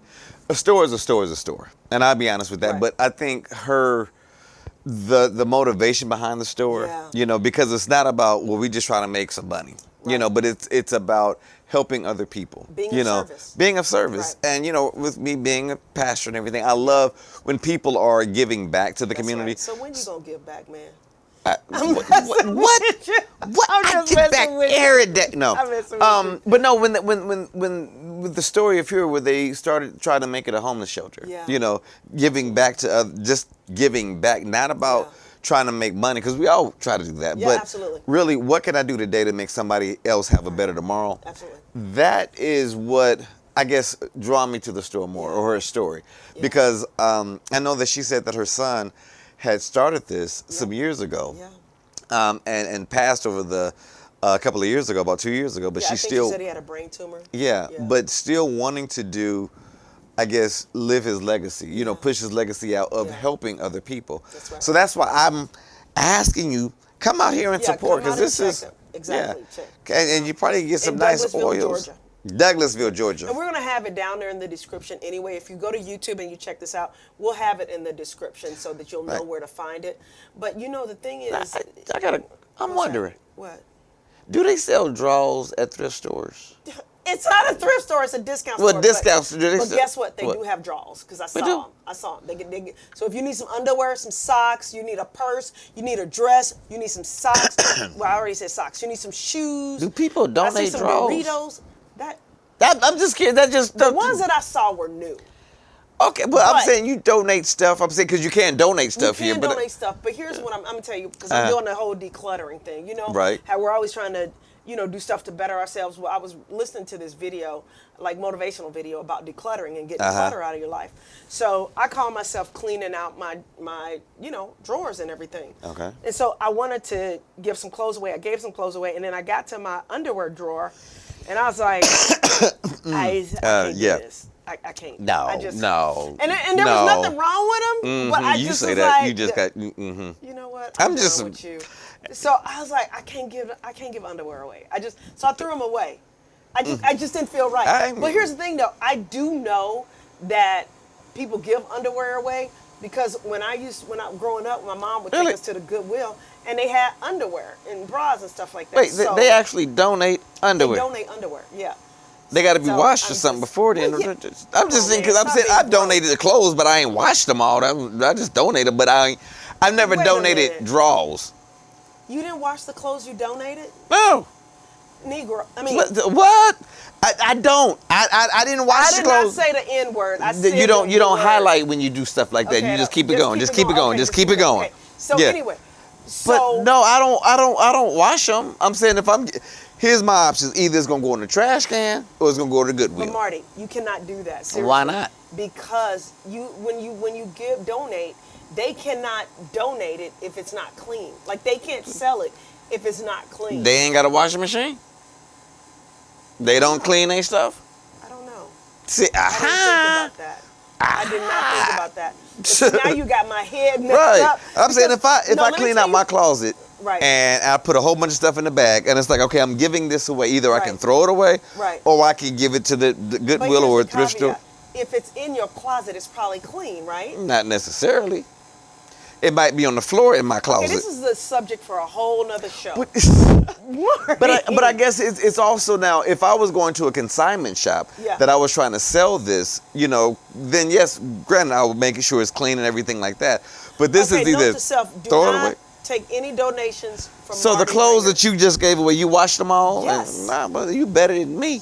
store is a store is a store, and I'll be honest with that. Right. But I think the motivation behind the store, Yeah. you know, because it's not about, well, we just trying to make some money, you Right. know, but it's about helping other people, Being you of know, service. being of service. Right. And you know, with me being a pastor and everything, I love when people are giving back to the That's community. right. So when you gonna give back, man? What? messing What? with you. What? I'm I just get messing back with you. every day. No. I'm messing with you. But no, when with the story of here where they started trying to make it a homeless shelter. Yeah. You know, giving back to just giving back, not about Yeah. trying to make money, because we all try to do that. Yeah, but absolutely. really, what can I do today to make somebody else have a better tomorrow? Absolutely. That is what I guess draw me to the store more, or her story, because I know that she said that her son had started this some years ago. Yeah. And passed over a couple of years ago, about 2 years ago, but Yeah, I she think still, she said he had a brain tumor. yeah, but still wanting to do, I guess, live his legacy, you know, push his legacy out of Yeah. helping other people. That's right. So that's why I'm asking you, come out here and Yeah, support, come out because and this check is, them. Exactly, yeah. check. And you probably get some In nice Douglasville, oils. Georgia. Douglasville, Georgia. And we're going to have it down there in the description anyway. If you go to YouTube and you check this out, we'll have it in the description so that you'll know Right. where to find it. But you know, the thing is, I'm wondering, what? do they sell draws at thrift stores? It's not a thrift store; it's a discount What store. discounts do they But sell? guess what? They What? do have draws because I They saw do? them. I saw them. They get, so if you need some underwear, some socks, you need a purse, you need a dress, you need some socks. Well, I already said socks. You need some shoes. Do people I see donate some draws? burritos. I'm just kidding. That just The ones that I saw were new. Okay, but I'm But- saying you donate stuff. I'm saying because you can't donate stuff You here, can but donate stuff, but here's what I'm gonna tell you, because I'm doing the whole decluttering thing. You know, Right. how we're always trying to, do stuff to better ourselves. Well, I was listening to this video, like motivational video about decluttering and getting clutter out of your life. So I call myself cleaning out my drawers and everything. Okay. And so I wanted to give some clothes away. I gave some clothes away, and then I got to my underwear drawer, and I was like, I can't yeah. do this. I can't. No, I just, no, And there no. was nothing wrong with them, but I you just say was that like, you just got. Mm-hmm. you know what? I'm done just- with you. So I was like, I can't give underwear away. So I threw them away. I just didn't feel right. But here's the thing, though. I do know that people give underwear away because when I growing up, my mom would take Really? us to the Goodwill and they had underwear and bras and stuff like that. Wait, so they actually donate they underwear. donate underwear. Yeah. They got to be So washed or I'm something just- before then. Well, yeah. I'm just Come saying on, because man, I'm saying stop I've being donated the clothes, but I ain't washed them all. I just donated, but I've never Wait a donated minute. draws. You didn't wash the clothes you donated? No. Negro. I mean, What? I don't. I didn't wash I the did not clothes. say the N word. I said You don't the word. highlight when you do stuff like that. Okay, You just keep it going. Just keep it Okay, going. Just keep it going. Okay. So Yeah. anyway, But no, I don't wash them. I'm saying here's my options. Either it's gonna go in the trash can or it's gonna go to the But Goodwill. Marty, you cannot do that. Seriously. Why not? Because when you donate, they cannot donate it if it's not clean. Like they can't sell it if it's not clean. They ain't got a washing machine. They don't clean their stuff. I don't know. See, I didn't think about that. I did not think about that. But see, now you got my head mixed Right. up. I'm saying if I No, let me clean tell out you- my closet, Right. and I put a whole bunch of stuff in the bag, and it's like, okay, I'm giving this away. Either I can Right. throw it away, Right. or I can give it to the But Goodwill here's or a the thrift store. caveat. If it's in your closet, it's probably clean, right? Not necessarily. It might be on the floor in my closet. Okay, this is the subject for a whole nother show. But I guess it's also now, if I was going to a consignment shop that I was trying to sell this, then yes, granted, I would make sure it's clean and everything like that. But this is either throw it away. Take any donations from So Marty the clothes Ranger. that you just gave away, you washed them all? Yes. Nah, brother, you better than me.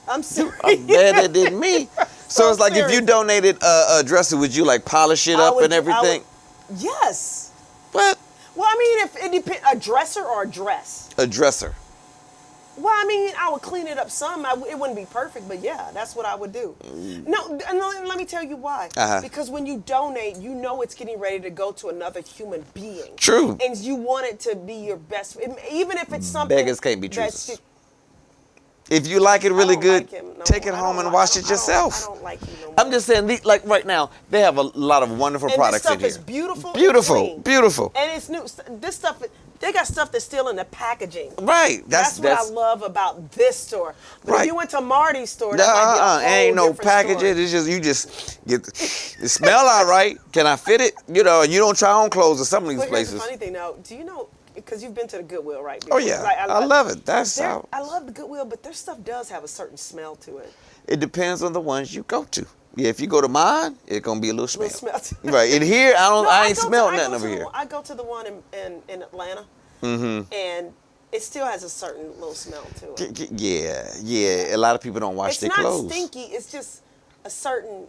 I'm serious. I'm better than me. So it's like if you donated a dresser, would you like polish it up and everything? Yes. What? Well, I mean, if it depends, a dresser or a dress? A dresser. Well, I mean, I would clean it up some. It wouldn't be perfect, but yeah, that's what I would do. No, let me tell you why. Because when you donate, you know it's getting ready to go to another human being. True. And you want it to be your best, even if it's something. Beggars can't be choosers. If you like it really good, take it home and wash it yourself. I don't like you no more. I'm just saying, like right now, they have a lot of wonderful products in here. This stuff is beautiful. Beautiful, and clean. beautiful. And it's new. This stuff, they got stuff that's still in the packaging. Right. That's what I love about this store. But if you went to Marty's store, that might be a whole ain't no different packaging. story. It's just you just get it smell all right. Can I fit it? You don't try on clothes at some of these But places. here's the funny thing, though. Do you know? Because you've been to the Goodwill, right? Oh yeah, Like, I love it. That's how. I love the Goodwill, but their stuff does have a certain smell to it. It depends on the ones you go to. Yeah, if you go to mine, it's gonna be a little smell. To it. Right. In here, I ain't smelled nothing over here. here. I go to the one in Atlanta, and it still has a certain little smell to it. Yeah. A lot of people don't wash their clothes. It's not stinky. It's just a certain.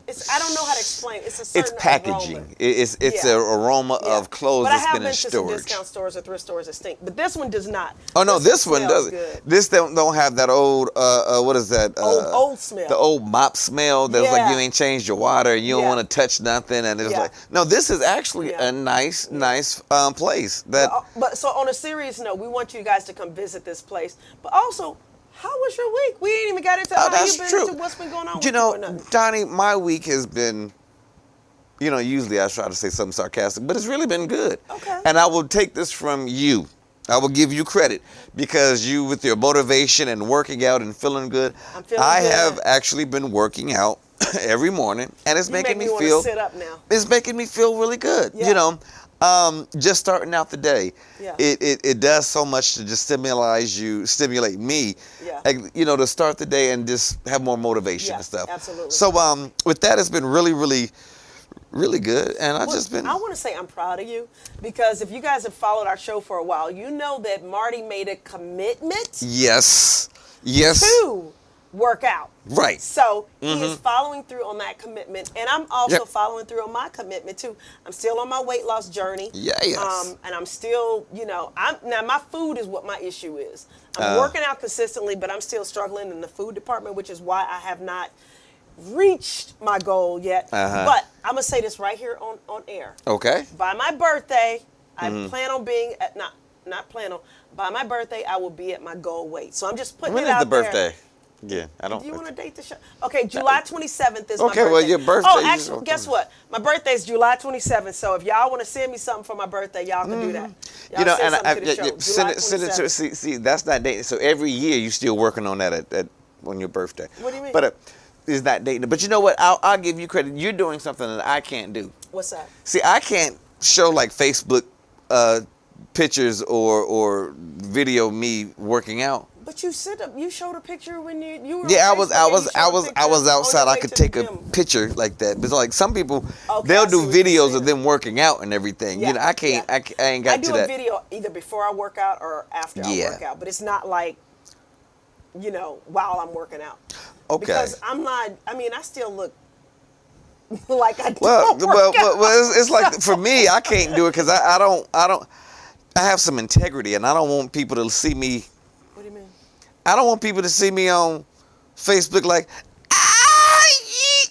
I don't know how to explain. It's a certain It's packaging. aroma. It's an aroma of clothes that's been in But I have been to some storage. discount stores or thrift stores that stink. But this one does not. Oh no, this one smells doesn't. good. This don't have that old what is that? Old smell. The old mop smell that's like you Yeah. ain't changed your water, you don't want to touch nothing, and it's Yeah. like no, this is actually a nice place. That But so on a serious note, we want you guys to come visit this place. But also, how was your week? We ain't even got into how that's you've been true. into what's been going on with you you or know, nothing. Donnie, my week has been. Usually I try to say something sarcastic, but it's really been good. Okay. And I will take this from you. I will give you credit because you, with your motivation and working out and feeling good, I'm feeling I good. have actually been working out every morning, and it's making me wanna feel. sit up now. It's making me feel really good. Yeah. Just starting out the day, Yeah. it does so much to just stimulate me. Yeah. Like, to start the day and just have more motivation Yeah, and stuff. absolutely. So with that, it's been really, really, really good, and I want to say I'm proud of you because if you guys have followed our show for a while, you know that Marty made a commitment Yes. to work out. Right. So he is following through on that commitment, and I'm also following through on my commitment too. I'm still on my weight loss journey. Yes. And I'm still, now my food is what my issue is. I'm working out consistently, but I'm still struggling in the food department, which is why I have not reached my goal yet. But I'm gonna say this right here on air. Okay. By my birthday, I plan on being at not plan on. By my birthday, I will be at my goal weight. So I'm just putting When it is out the birthday? there. Yeah, I don't. Do you want to date the show? Okay, July 27th is my birthday. Okay, well, your birthday, Oh, you actually, just- guess what? My birthday is July 27th. So if y'all want to send me something for my birthday, y'all can do that. Y'all send something to the show. send it to 27th. see that's not dating. So every year you still working on that on your birthday. What do you mean? But is not dating. But you know what? I'll give you credit. You're doing something that I can't do. What's that? See, I can't show like Facebook pictures or video me working out. But you showed a picture when you were. Yeah, on Facebook and you showed a I was picture on outside. your I way could to take the a gym. picture like that. But like some people, Okay, they'll I see do what you're videos saying. of them working out and everything. Yeah, I can't. yeah. I ain't got I do to a that. video either before I work out or after I work out, but it's not like, while I'm working out. Okay. Because I'm not. I mean, I still look like I don't Well, work out. it's like for me, I can't do it because I don't. I have some integrity, and I don't want people to see me. What do you mean? I don't want people to see me on Facebook like,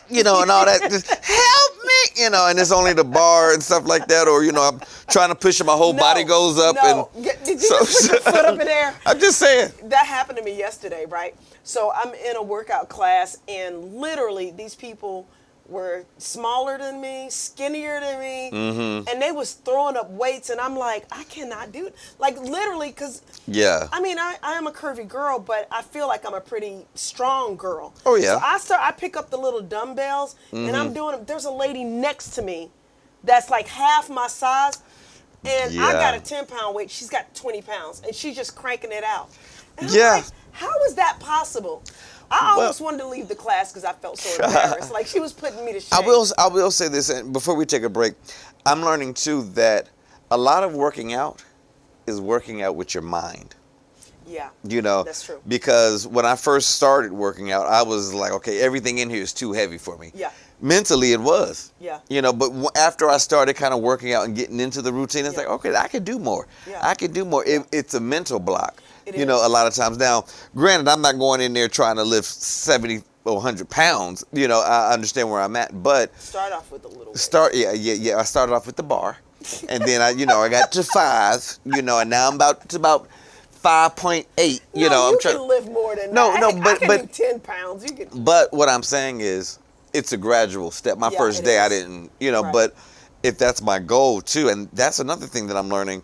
and all that. Just help me, and it's only the bar and stuff like that, or I'm trying to push and my whole body goes up. No. And Did you just put your foot up in there? I'm just saying. That happened to me yesterday, right? So I'm in a workout class, and literally these people were smaller than me, skinnier than me, and they was throwing up weights, and I'm like, I cannot do it. Like literally, because I mean, I am a curvy girl, but I feel like I'm a pretty strong girl. Oh yeah. So I pick up the little dumbbells, and I'm doing them. There's a lady next to me that's like half my size, and I Yeah. got a 10-pound weight. She's got 20 pounds, and she's just cranking it out. And I'm Yeah. like, how is that possible? I almost wanted to leave the class because I felt so embarrassed. Like she was putting me to shame. I will say this, and before we take a break, I'm learning too that a lot of working out is working out with your mind. Yeah. You know, That's true. Because when I first started working out, I was like, okay, everything in here is too heavy for me. Yeah. Mentally, it was. Yeah. You know, but after I started kind of working out and getting into the routine, it's Yeah. like, okay, I can do more. Yeah. I can do more. It's a mental block. It you know, is. a lot of times. Now, granted, I'm not going in there trying to lift 70 or 100 pounds. You know, I understand where I'm at, but Start off with a little weight. yeah. I started off with the bar, and then I got to 5. You know, and now I'm about 5.8. You know, you I'm trying. can live more than No, that. no, I can but- do 10 pounds. You can. But what I'm saying is, it's a gradual step. My Yeah, first it day, I is. didn't, you know, Right. but if that's my goal too, and that's another thing that I'm learning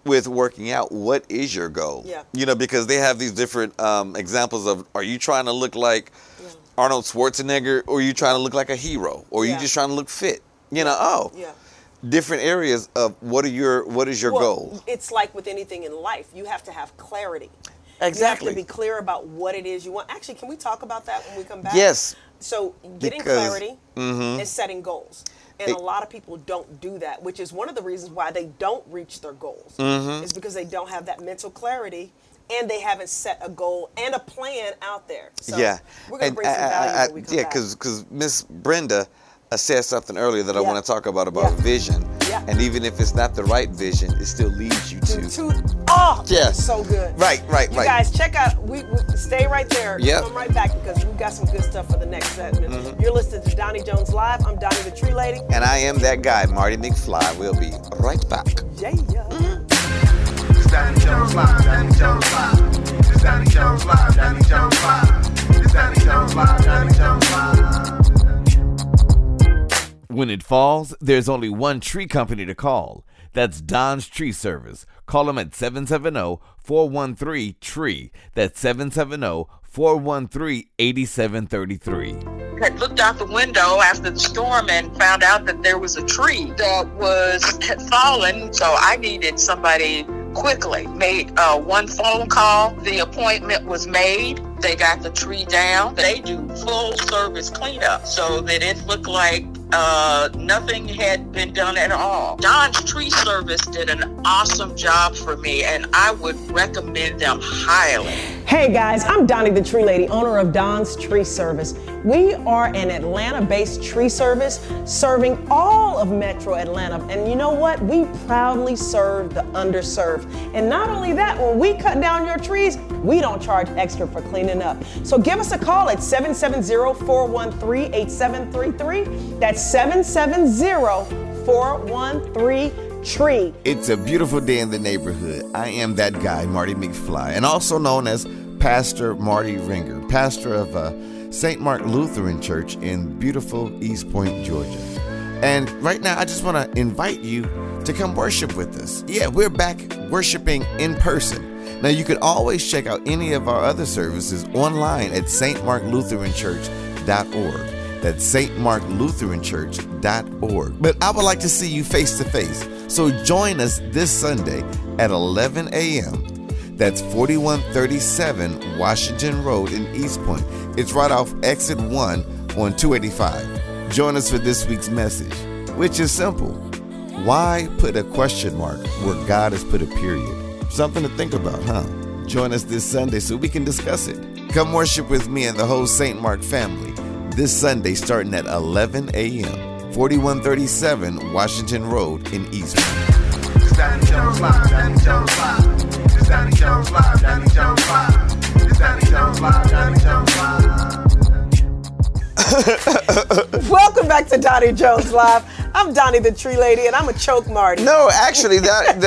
with working out, what is your goal? Yeah. You know, because they have these different examples of, are you trying to look like Arnold Schwarzenegger, or are you trying to look like a hero, or are you Yeah. just trying to look fit? You know, Yeah. different areas of what is your goal? It's like with anything in life, you have to have clarity. Exactly. You have to be clear about what it is you want. Actually, can we talk about that when we come back? Yes. So getting Because- clarity and setting goals. And a lot of people don't do that, which is one of the reasons why they don't reach their goals. Is because they don't have that mental clarity and they haven't set a goal and a plan out there. So Yeah. we're going to And bring some value when we come back. because Miss Brenda said something earlier that I Yeah. want to talk about Yeah. vision. Yeah. And even if it's not the right vision, it still leads you to. Yes. So good. Right. You guys, check out, we stay right there. Yep. Come right back because we've got some good stuff for the next segment. You're listening to Doni Jones Live. I'm Doni the Tree Lady. And I am that guy, Marty McFly. We'll be right back. Yeah. It's Doni Jones Live, Doni Jones Live. It's Doni Jones Live, Doni Jones Live. It's Doni Jones Live, Doni Jones Live. When it falls, there's only one tree company to call. That's Don's Tree Service. Call them at 770-413-TREE. That's 770-413-8733. Had looked out the window after the storm and found out that there was a tree that had fallen. So I needed somebody quickly. Made one phone call. The appointment was made. They got the tree down. They do full service cleanup so that it looked like nothing had been done at all. Don's Tree Service did an awesome job for me, and I would recommend them highly. Hey guys, I'm Doni the Tree Lady, owner of Don's Tree Service. We are an Atlanta-based tree service serving all of Metro Atlanta. And you know what? We proudly serve the underserved. And not only that, when we cut down your trees, we don't charge extra for cleaning up. So give us a call at 770-413-8733. That's 770-413-TREE. It's a beautiful day in the neighborhood. I am that guy, Marty McFly, and also known as Pastor Marty Ringer, pastor of St. Mark Lutheran Church in beautiful East Point, Georgia. And right now, I just want to invite you to come worship with us. Yeah, we're back worshiping in person. Now, you can always check out any of our other services online at stmarklutheranchurch.org. That's stmarklutheranchurch.org. But I would like to see you face to face. So join us this Sunday at 11 a.m. That's 4137 Washington Road in East Point. It's right off exit 1 on 285. Join us for this week's message, which is simple. Why put a question mark where God has put a period? Something to think about, huh? Join us this Sunday so we can discuss it. Come worship with me and the whole St. Mark family this Sunday starting at 11 a.m., 4137 Washington Road in East Point. It's Doni Jones Live, Doni Jones Live. It's Doni Jones Live, Doni Jones Live. It's Doni Jones Live, Doni Jones Live. Welcome back to Doni Jones Live. I'm Doni the Tree Lady, and I'm a choke Marty. No, actually, I'm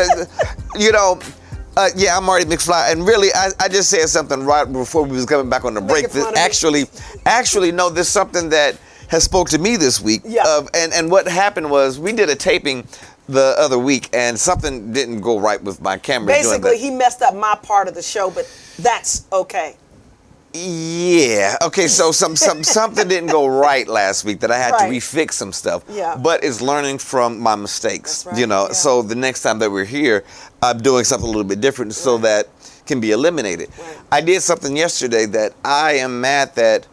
Marty McFly, and really, I just said something right before we was coming back on the break. Making fun of Actually, no, there's something that has spoke to me this week. Yeah. And what happened was we did a taping the other week, and something didn't go right with my camera. Basically, he messed up my part of the show, but that's okay. Yeah. Okay. So something didn't go right last week that I had to refix some stuff. Yeah. But it's learning from my mistakes. That's right. Yeah. So the next time that we're here, I'm doing something a little bit different so that can be eliminated. Right. I did something yesterday that I am mad that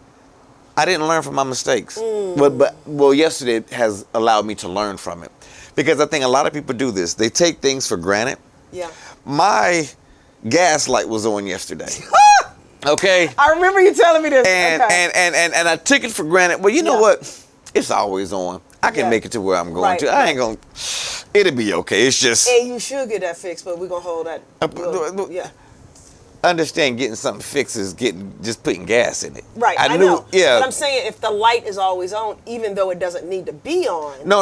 I didn't learn from my mistakes. Well, yesterday has allowed me to learn from it, because I think a lot of people do this. They take things for granted. Yeah. My gas light was on yesterday. Okay. I remember you telling me this. And I took it for granted. Well, you know what? It's always on. I can make it to where I'm going to. I ain't gonna. It'll be okay. It's just. And you should get that fixed, but we're gonna hold that. Yeah. Understand, getting something fixed is just putting gas in it. Right. I knew. know. Yeah. But I'm saying, if the light is always on, even though it doesn't need to be on. No.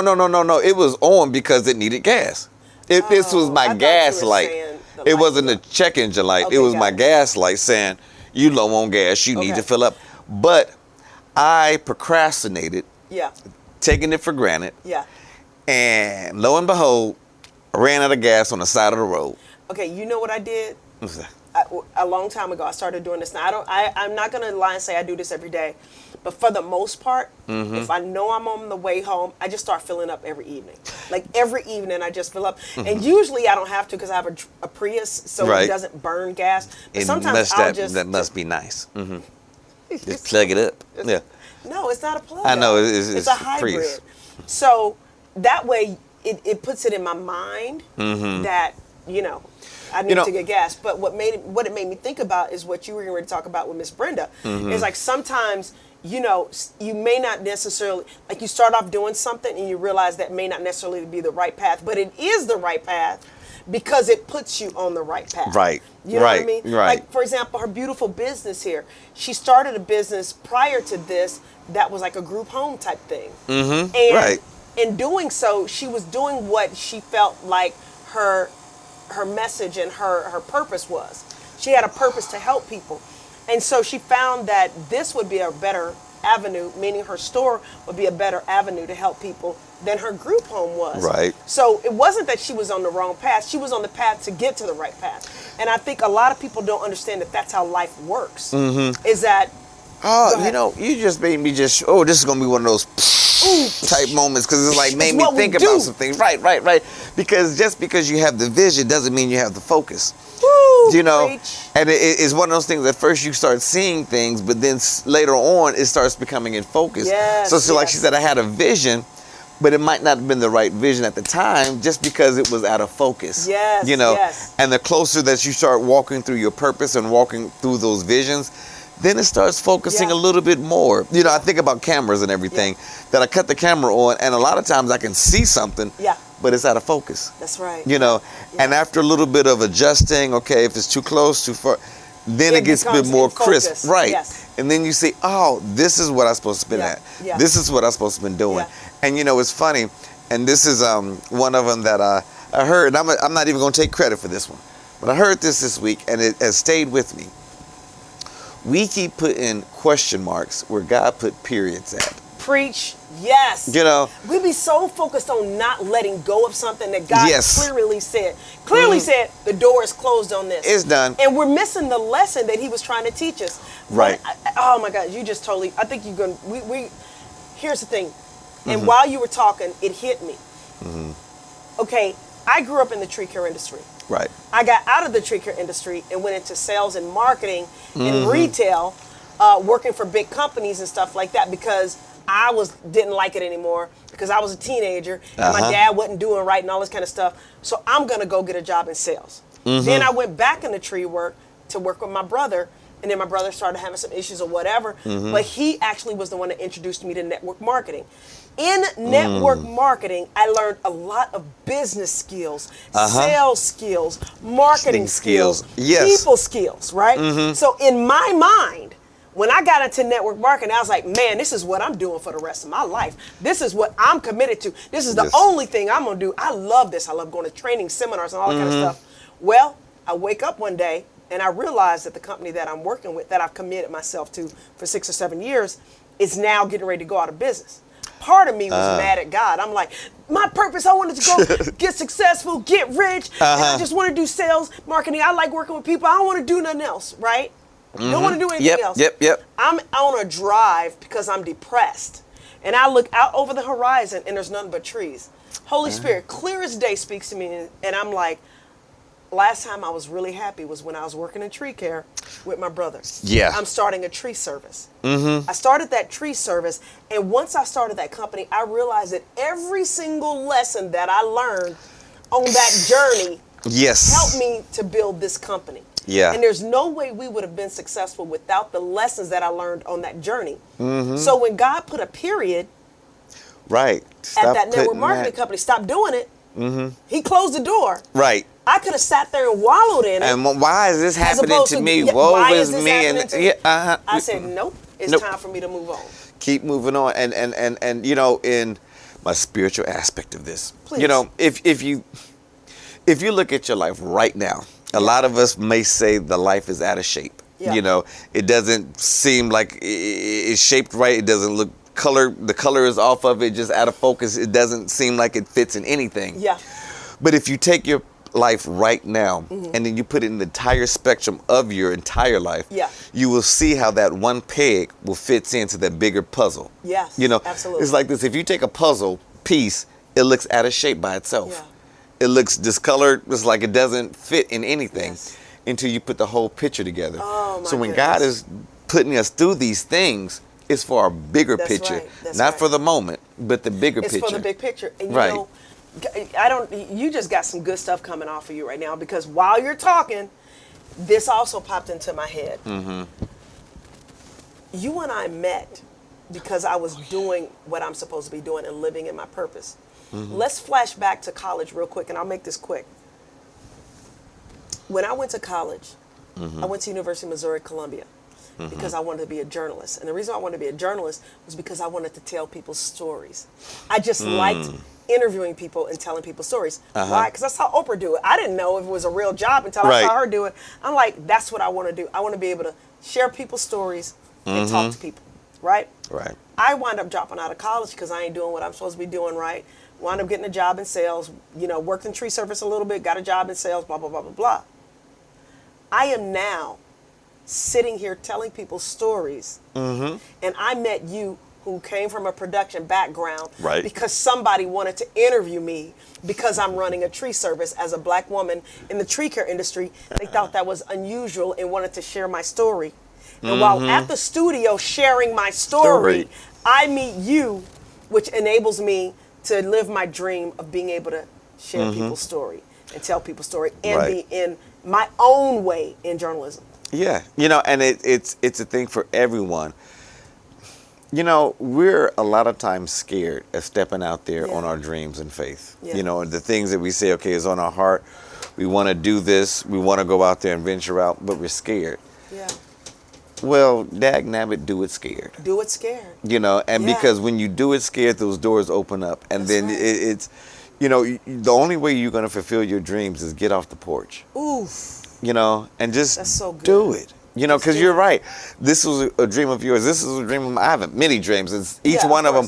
It was on because it needed gas. This was my gas light. It wasn't a check engine light. Okay, it was my gas light saying, "You low on gas. You need to fill up." But I procrastinated. Yeah. Taking it for granted. Yeah. And lo and behold, I ran out of gas on the side of the road. Okay, you know what I did? What's that? A long time ago, I started doing this. Now, I'm not gonna lie and say I do this every day, but for the most part, if I know I'm on the way home, I just start filling up every evening. Like every evening, I just fill up, and usually I don't have to because I have a Prius, so it doesn't burn gas. But sometimes that must be nice. Just plug it up. Yeah. No, it's not a plug. I know it's a hybrid. Prius. So that way, it puts it in my mind that I need to get gas. But what it made me think about is what you were going to talk about with Miss Brenda. It's like sometimes, you may not necessarily, like you start off doing something and you realize that may not necessarily be the right path, but it is the right path because it puts you on the right path. Right. You know what I mean? Right. Like, for example, her beautiful business here. She started a business prior to this that was like a group home type thing. And in doing so, she was doing what she felt like her message and her purpose was. She had a purpose to help people. And so she found that this would be a better avenue, meaning her store would be a better avenue to help people than her group home was. Right. So it wasn't that she was on the wrong path. She was on the path to get to the right path. And I think a lot of people don't understand that that's how life works. Is that... Oh, you just made me this is going to be one of those type moments, because it's like made me think about some things. Right. Because just because you have the vision doesn't mean you have the focus. Preach. And it's one of those things. At first you start seeing things, but then later on it starts becoming in focus. So like she said, I had a vision, but it might not have been the right vision at the time just because it was out of focus. And the closer that you start walking through your purpose and walking through those visions, then it starts focusing a little bit more. I think about cameras and everything, that I cut the camera on, and a lot of times I can see something, but it's out of focus. That's right. And after a little bit of adjusting, okay, if it's too close, too far, then it gets a bit more crisp. Right. Yes. And then you see, oh, this is what I'm supposed to be at. This is what I'm supposed to be doing. And it's funny, and this is one of them that I heard, and I'm not even going to take credit for this one, but I heard this week, and it has stayed with me. We keep putting question marks where God put periods at. Preach. Yes. We be so focused on not letting go of something that God clearly said. Said the door is closed on this. It's done. And we're missing the lesson that he was trying to teach us. Right. Oh my God, you just totally, I think you're going to, here's the thing. And while you were talking, it hit me. Okay, I grew up in the tree care industry. Right. I got out of the tree care industry and went into sales and marketing and retail, working for big companies and stuff like that, because I didn't like it anymore because I was a teenager and my dad wasn't doing right and all this kind of stuff. So I'm going to go get a job in sales. Then I went back into tree work to work with my brother, and then my brother started having some issues or whatever. But he actually was the one that introduced me to network marketing. In network marketing, I learned a lot of business skills, sales skills, marketing skills, people skills, right? So in my mind, when I got into network marketing, I was like, man, this is what I'm doing for the rest of my life. This is what I'm committed to. This is the only thing I'm going to do. I love this. I love going to training seminars and all that kind of stuff. Well, I wake up one day and I realize that the company that I'm working with, that I've committed myself to for 6 or 7 years, is now getting ready to go out of business. Part of me was mad at God. I'm like, my purpose, I wanted to go get successful, get rich, and I just want to do sales, marketing. I like working with people. I don't want to do nothing else, right? Don't want to do anything else. Yep. I'm on a drive because I'm depressed. And I look out over the horizon and there's nothing but trees. Holy Spirit, clear as day, speaks to me. And I'm like, last time I was really happy was when I was working in tree care with my brother. Yeah. I'm starting a tree service. I started that tree service. And once I started that company, I realized that every single lesson that I learned on that journey helped me to build this company. Yeah. And there's no way we would have been successful without the lessons that I learned on that journey. So when God put a period at that network marketing company, stop doing it, he closed the door. Right. I could have sat there and wallowed in it. And why is this happening to me? Why Woe is is this me. happening to me? I said, nope, it's Nope. time for me to move on. Keep moving on. And you know, in my spiritual aspect of this, Please. you know, if you look at your life right now, a lot of us may say the life is out of shape. Yeah. You know, it doesn't seem like it's shaped right. It doesn't look the color is off of it, just out of focus. It doesn't seem like it fits in anything. Yeah. But if you take your life right now and then you put it in the entire spectrum of your entire life, you will see how that one peg will fit into that bigger puzzle. Yes, you know, absolutely. It's like this. If you take a puzzle piece, it looks out of shape by itself. Yeah. It looks discolored. It's like it doesn't fit in anything until you put the whole picture together. Oh, my so when goodness. God is putting us through these things, it's for a bigger That's picture, right. That's not right. for the moment, but the bigger It's picture. for the big picture. And you Right. know, you just got some good stuff coming off of you right now, because while you're talking, this also popped into my head. You and I met because I was doing what I'm supposed to be doing and living in my purpose. Let's flash back to college real quick, and I'll make this quick. When I went to college, I went to University of Missouri, Columbia, because I wanted to be a journalist. And the reason I wanted to be a journalist was because I wanted to tell people's stories. I just liked interviewing people and telling people stories. Why? Because I saw Oprah do it. I didn't know if it was a real job until I saw her do it. I'm like, that's what I want to do. I want to be able to share people's stories and talk to people, right? Right. I wound up dropping out of college because I ain't doing what I'm supposed to be doing right. Wound up getting a job in sales, you know, worked in tree service a little bit, got a job in sales, blah, blah, blah, blah, blah. I am now sitting here telling people stories. And I met you, who came from a production background, because somebody wanted to interview me because I'm running a tree service as a black woman in the tree care industry. They thought that was unusual and wanted to share my story. And while at the studio sharing my story, I meet you, which enables me to live my dream of being able to share people's story and tell people's story and be in my own way in journalism. Yeah, you know, and it's a thing for everyone. You know, we're a lot of times scared of stepping out there on our dreams and faith. You know, the things that we say, okay, is on our heart. We want to do this. We want to go out there and venture out, but we're scared. Yeah. Well, dagnabbit, do it scared. Do it scared. You know, and because when you do it scared, those doors open up. And then it's, you know, the only way you're going to fulfill your dreams is get off the porch. Oof. You know, and just That's so good. do it. You know, because you're right. This was a dream of yours. This is a dream of mine. I have many dreams. It's each one of them,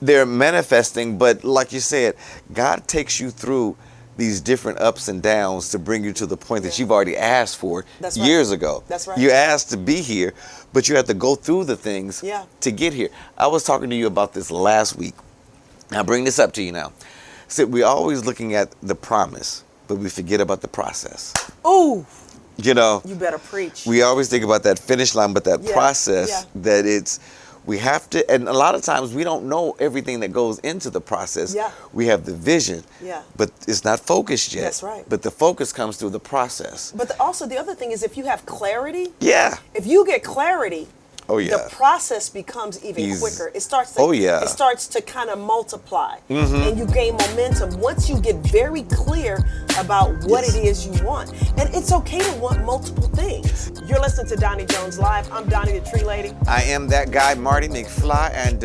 they're manifesting. But like you said, God takes you through these different ups and downs to bring you to the point that you've already asked for years ago. That's right. You asked to be here, but you have to go through the things to get here. I was talking to you about this last week. I'll bring this up to you now. So we're always looking at the promise, but we forget about the process. Ooh. You know, You better preach. we always think about that finish line, but that process that we have to, and a lot of times we don't know everything that goes into the process. We have the vision, but it's not focused yet. That's right. But the focus comes through the process. But also the other thing is, if you have clarity, if you get clarity, the process becomes even Easy. quicker. It starts to, it starts to kind of multiply, and you gain momentum once you get very clear about what it is you want. And it's okay to want multiple things. You're listening to Doni Jones Live. I'm Doni the Tree Lady. I am that guy, Marty McFly, and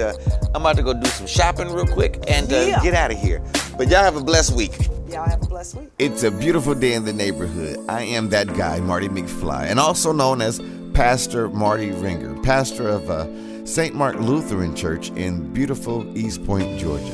I'm about to go do some shopping real quick and get out of here. But y'all have a blessed week. Y'all have a blessed week. It's a beautiful day in the neighborhood. I am that guy, Marty McFly, and also known as Pastor Marty Ringer, pastor of St. Mark Lutheran Church in beautiful East Point, Georgia.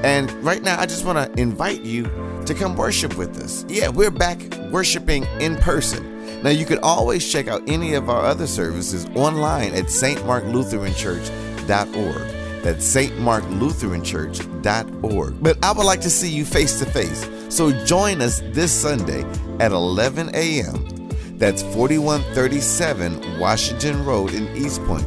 And right now, I just want to invite you to come worship with us. Yeah, we're back worshiping in person. Now, you can always check out any of our other services online at stmarklutheranchurch.org. That's stmarklutheranchurch.org. But I would like to see you face to face. So join us this Sunday at 11 a.m. That's 4137 Washington Road in East Point.